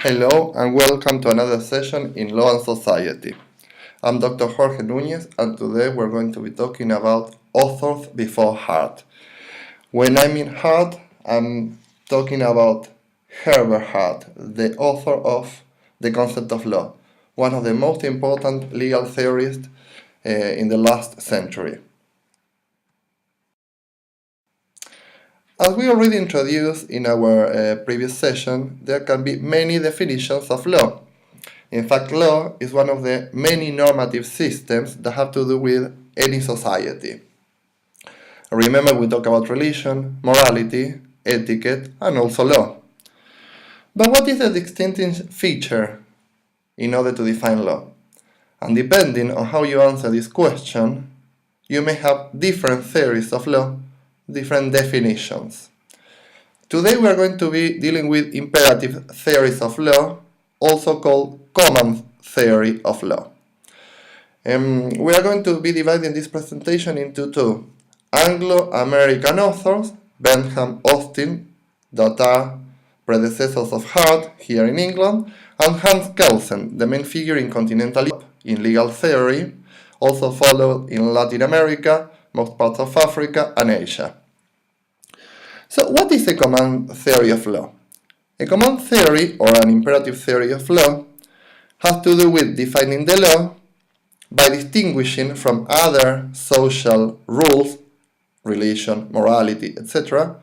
Hello and welcome to another session in Law and Society. I'm Dr. Jorge Núñez and today we're going to be talking about authors before Hart. When I mean Hart, I'm talking about H.L.Al. Hart, the author of the concept of law, one of the most important legal theorists in the last century. As we already introduced in our previous session, there can be many definitions of law. In fact, law is one of the many normative systems that have to do with any society. Remember, we talk about religion, morality, etiquette, and also law. But what is the distinctive feature in order to define law? And depending on how you answer this question, you may have different theories of law, different definitions. Today we are going to be dealing with imperative theories of law, also called command theory of law. We are going to be dividing this presentation into two Anglo-American authors, Bentham, Austin, that are predecessors of Hart here in England, and Hans Kelsen, the main figure in continental Europe in legal theory, also followed in Latin America, most parts of Africa, and Asia. So what is a command theory of law? A command theory, or an imperative theory of law, has to do with defining the law by distinguishing from other social rules, religion, morality, etc.,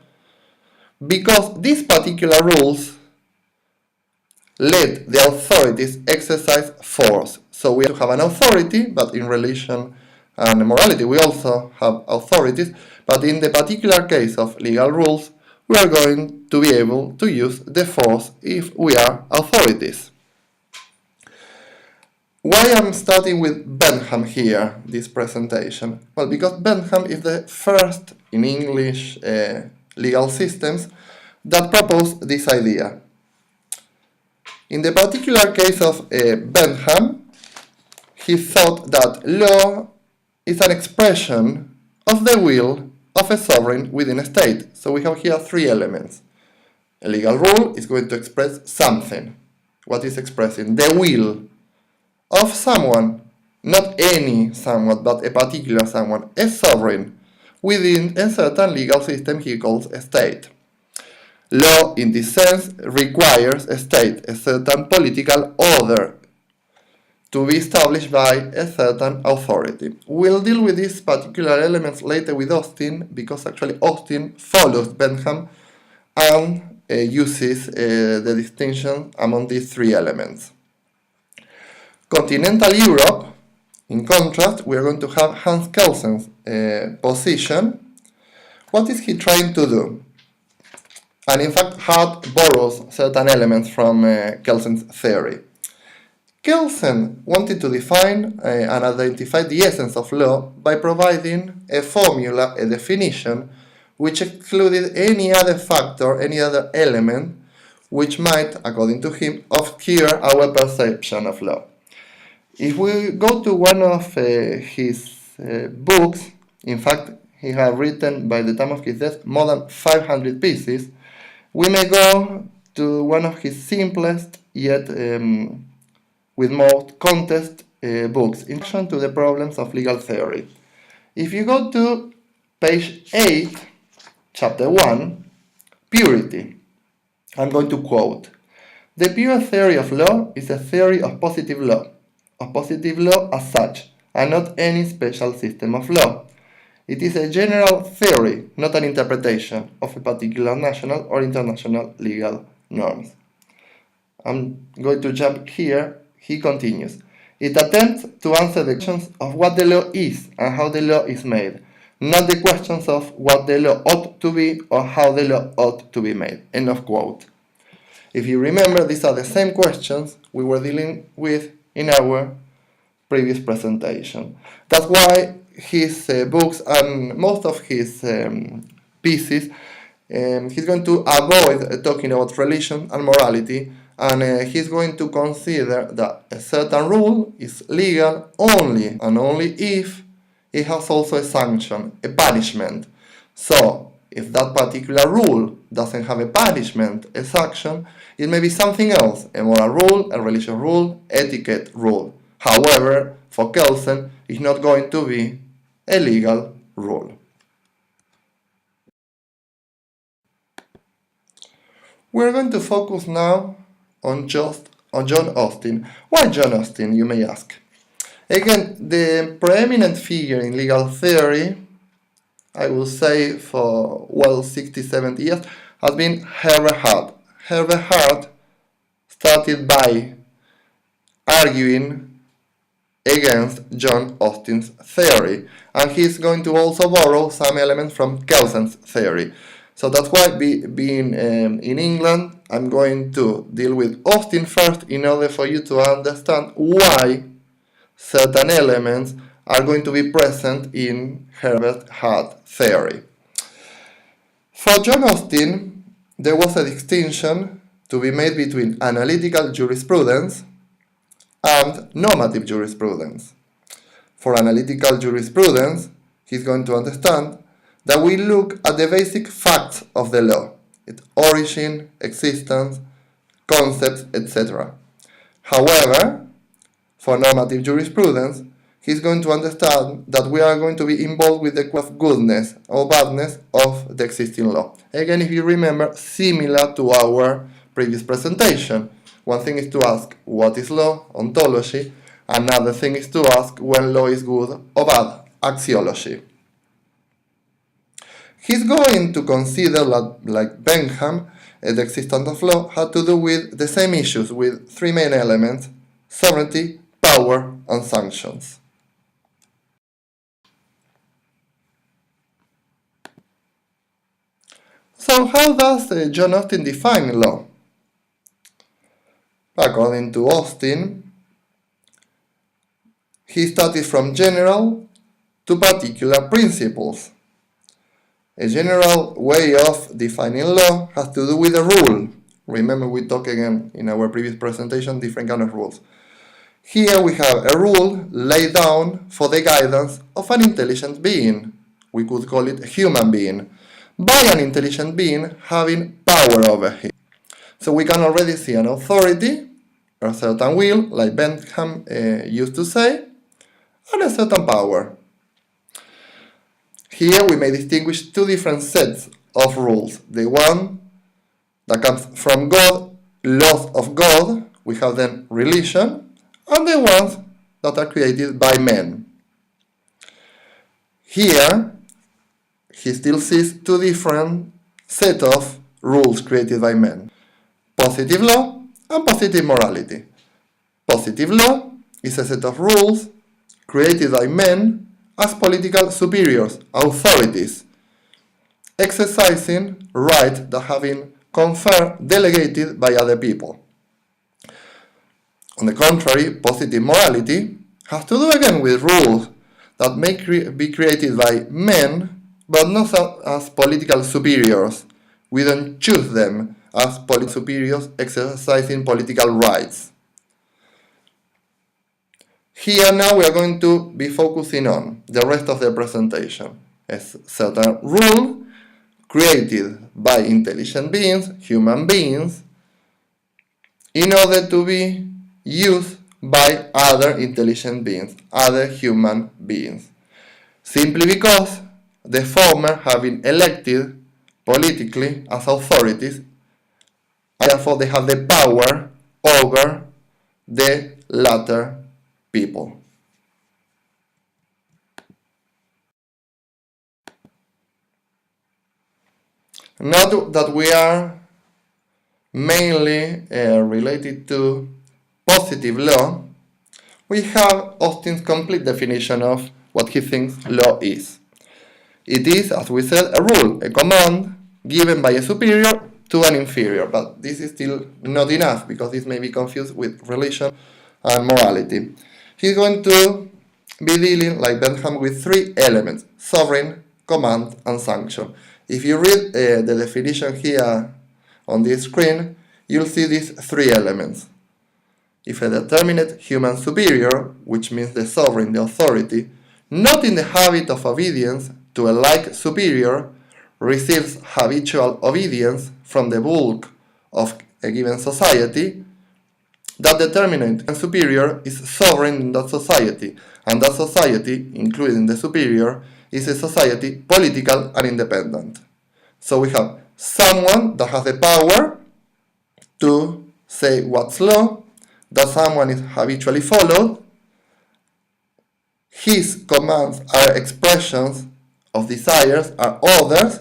because these particular rules let the authorities exercise force. So we have an authority, but in religion and morality we also have authorities, but in the particular case of legal rules, we are going to be able to use the force if we are authorities. Why I'm starting with Bentham here, this presentation? Well, because Bentham is the first in English legal systems that proposed this idea. In the particular case of Bentham, he thought that law is an expression of the will of a sovereign within a state. So we have here three elements. A legal rule is going to express something. What is expressing? The will of someone, not any someone, but a particular someone, a sovereign, within a certain legal system he calls a state. Law, in this sense, requires a state, a certain political order, to be established by a certain authority. We'll deal with these particular elements later with Austin, because actually Austin follows Bentham and uses the distinction among these three elements. Continental Europe, in contrast, we are going to have Hans Kelsen's position. What is he trying to do? And in fact, Hart borrows certain elements from Kelsen's theory. Kelsen wanted to define and identify the essence of law by providing a formula, a definition, which excluded any other factor, any other element, which might, according to him, obscure our perception of law. If we go to one of his books, in fact, he has written by the time of his death more than 500 pieces, we may go to one of his simplest yet with more context books, Introduction to the Problems of Legal Theory. If you go to page 8, chapter 1, Purity, I'm going to quote, "The pure theory of law is a theory of positive law as such, and not any special system of law. It is a general theory, not an interpretation of a particular national or international legal norms." I'm going to jump here. He continues. "It attempts to answer the questions of what the law is and how the law is made, not the questions of what the law ought to be or how the law ought to be made." End of quote. If you remember, these are the same questions we were dealing with in our previous presentation. That's why his books and most of his pieces, he's going to avoid talking about religion and morality, and he's going to consider that a certain rule is legal only and only if it has also a sanction, a punishment. So if that particular rule doesn't have a punishment, a sanction, it may be something else, a moral rule, a religious rule, etiquette rule. However, for Kelsen, it's not going to be a legal rule. We're going to focus now on John Austin. Why John Austin, you may ask? Again, the preeminent figure in legal theory, I will say for, 60, 70 years, has been H.L.Al.Hart. H.L.Al.Hart started by arguing against John Austin's theory, and he's going to also borrow some elements from Kelsen's theory. So that's why, being in England, I'm going to deal with Austin first in order for you to understand why certain elements are going to be present in H.L.Al.Hart theory. For John Austin, there was a distinction to be made between analytical jurisprudence and normative jurisprudence. For analytical jurisprudence, he's going to understand that we look at the basic facts of the law, its origin, existence, concepts, etc. However, for normative jurisprudence, he's going to understand that we are going to be involved with the question of goodness or badness of the existing law. Again, if you remember, similar to our previous presentation. One thing is to ask what is law, ontology, another thing is to ask when law is good or bad, axiology. He's going to consider that, like Bentham, the existence of law had to do with the same issues, with three main elements: sovereignty, power, and sanctions. So how does John Austin define law? According to Austin, he started from general to particular principles. A general way of defining law has to do with a rule. Remember, we talked again in our previous presentation, different kind of rules. Here we have a rule laid down for the guidance of an intelligent being. We could call it a human being, by an intelligent being having power over him. So we can already see an authority, a certain will, like Bentham used to say, and a certain power. Here we may distinguish two different sets of rules. The one that comes from God, laws of God, we have then religion, and the ones that are created by men. Here, he still sees two different sets of rules created by men: positive law and positive morality. Positive law is a set of rules created by men as political superiors, authorities, exercising rights that have been conferred, delegated by other people. On the contrary, positive morality has to do again with rules that may be created by men, but not as political superiors. We don't choose them as political superiors exercising political rights. Here now we are going to be focusing on the rest of the presentation. A certain rule created by intelligent beings, human beings, in order to be used by other intelligent beings, other human beings. Simply because the former have been elected politically as authorities, and therefore they have the power over the latter people. Note that we are mainly related to positive law. We have Austin's complete definition of what he thinks law is. It is, as we said, a rule, a command given by a superior to an inferior, but this is still not enough because this may be confused with religion and morality. He's going to be dealing, like Bentham, with three elements: sovereign, command, and sanction. If you read the definition here on this screen, you'll see these three elements. If a determinate human superior, which means the sovereign, the authority, not in the habit of obedience to a like superior, receives habitual obedience from the bulk of a given society, that determinant and superior is sovereign in that society, and that society, including the superior, is a society political and independent. So we have someone that has the power to say what's law, that someone is habitually followed, his commands are expressions of desires, are orders,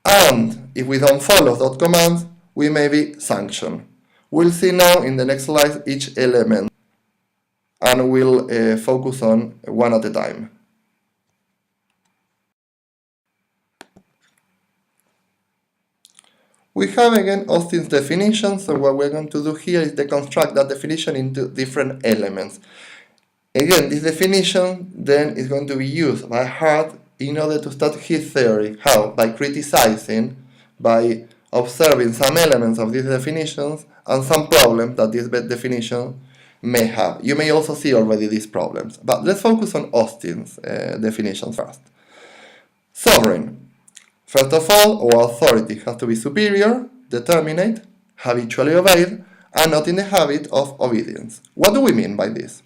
and if we don't follow those commands, we may be sanctioned. We'll see now in the next slide each element, and we'll focus on one at a time. We have again Austin's definition, so what we're going to do here is deconstruct that definition into different elements. Again, this definition then is going to be used by Hart in order to start his theory. How? By criticizing, by observing some elements of these definitions and some problems that this definition may have. You may also see already these problems, but let's focus on Austin's definition first. Sovereign. First of all, our authority has to be superior, determinate, habitually obeyed, and not in the habit of obedience. What do we mean by this?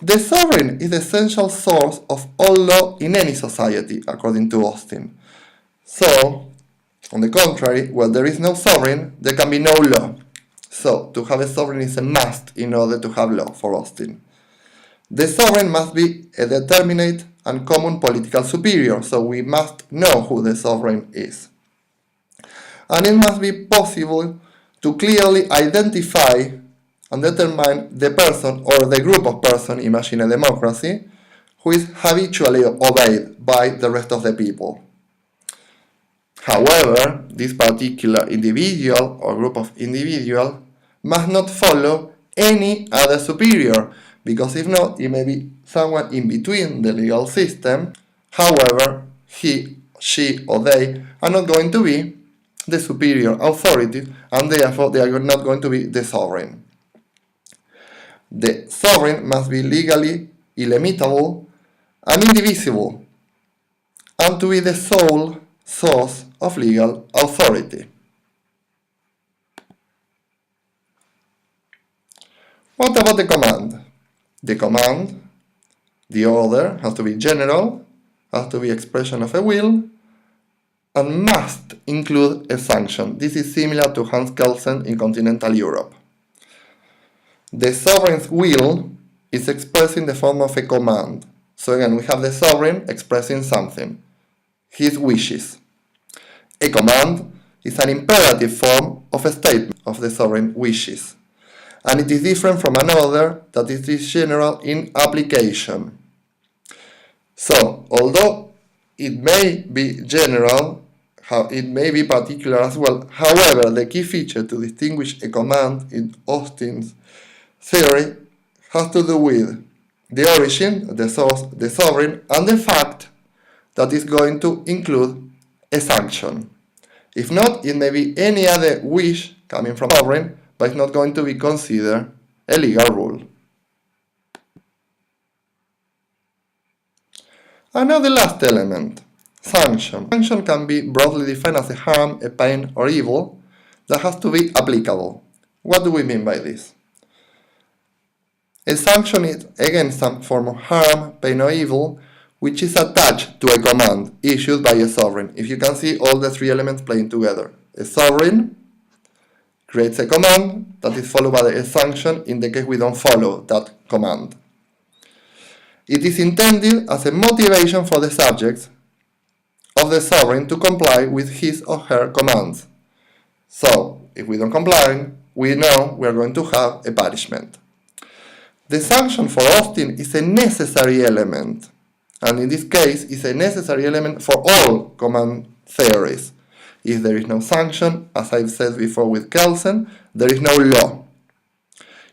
The sovereign is the essential source of all law in any society, according to Austin. So, on the contrary, where there is no sovereign, there can be no law. So, to have a sovereign is a must in order to have law for Austin. The sovereign must be a determinate and common political superior, so we must know who the sovereign is. And it must be possible to clearly identify and determine the person or the group of persons, imagine a democracy, who is habitually obeyed by the rest of the people. However, this particular individual or group of individuals must not follow any other superior, because if not, it may be someone in between the legal system. However, he, she, or they are not going to be the superior authority, and therefore they are not going to be the sovereign. The sovereign must be legally illimitable and indivisible, and to be the sole source of legal authority. What about the command? The command, the order, has to be general, has to be expression of a will, and must include a sanction. This is similar to Hans Kelsen in continental Europe. The sovereign's will is expressed in the form of a command. So again, we have the sovereign expressing something, his wishes. A command is an imperative form of a statement of the sovereign wishes, and it is different from another that it is general in application. So, although it may be general, it may be particular as well. However, the key feature to distinguish a command in Austin's theory has to do with the origin, the source, the sovereign, and the fact that it's going to include a sanction. If not, it may be any other wish coming from sovereign, but it's not going to be considered a legal rule. And now the last element, sanction. Sanction can be broadly defined as a harm, a pain, or evil that has to be applicable. What do we mean by this? A sanction is, again, some form of harm, pain, or evil, which is attached to a command issued by a sovereign. If you can see all the three elements playing together. A sovereign creates a command that is followed by a sanction in the case we don't follow that command. It is intended as a motivation for the subjects of the sovereign to comply with his or her commands. So, if we don't comply, we know we are going to have a punishment. The sanction for Austin is a necessary element, and in this case, is a necessary element for all command theories. If there is no sanction, as I've said before with Kelsen, there is no law.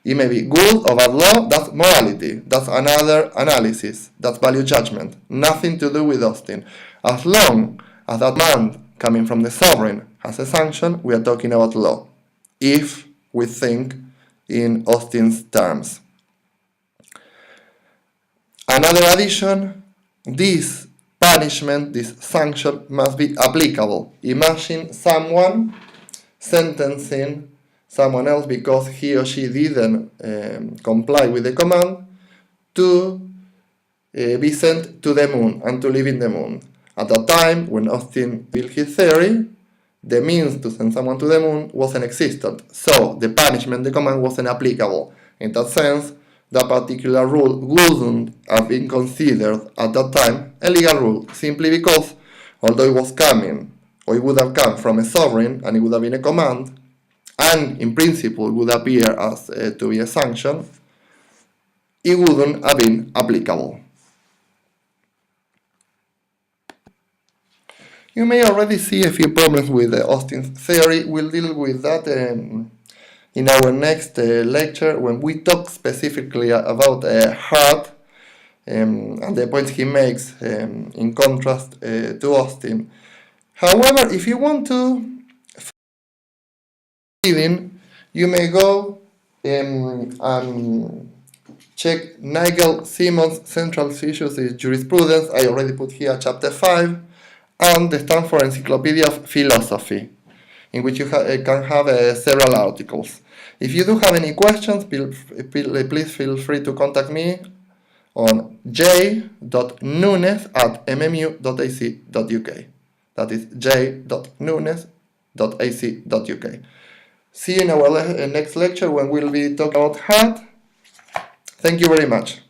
It may be good or bad law, that's morality, that's another analysis, that's value judgment, nothing to do with Austin. As long as that command coming from the sovereign has a sanction, we are talking about law, if we think in Austin's terms. Another addition, this punishment, this sanction, must be applicable. Imagine someone sentencing someone else because he or she didn't comply with the command to be sent to the moon and to live in the moon. At that time, when Austin built his theory, the means to send someone to the moon wasn't existent, so the punishment, the command, wasn't applicable. In that sense, that particular rule wouldn't have been considered at that time a legal rule, simply because, although it was coming, or it would have come from a sovereign, and it would have been a command, and in principle would appear as to be a sanction, it wouldn't have been applicable. You may already see a few problems with Austin's theory. We'll deal with that in our next lecture when we talk specifically about Hart and the points he makes in contrast to Austin. However, if you want to reading, you may go and check Nigel Simon's Central Issues in Jurisprudence. I already put here chapter 5, and the Stanford Encyclopedia of Philosophy, in which you can have several articles. If you do have any questions, please feel free to contact me on j.nunes@mmu.ac.uk. That is j.nunes.ac.uk. See you in our next lecture when we'll be talking about Hart. Thank you very much.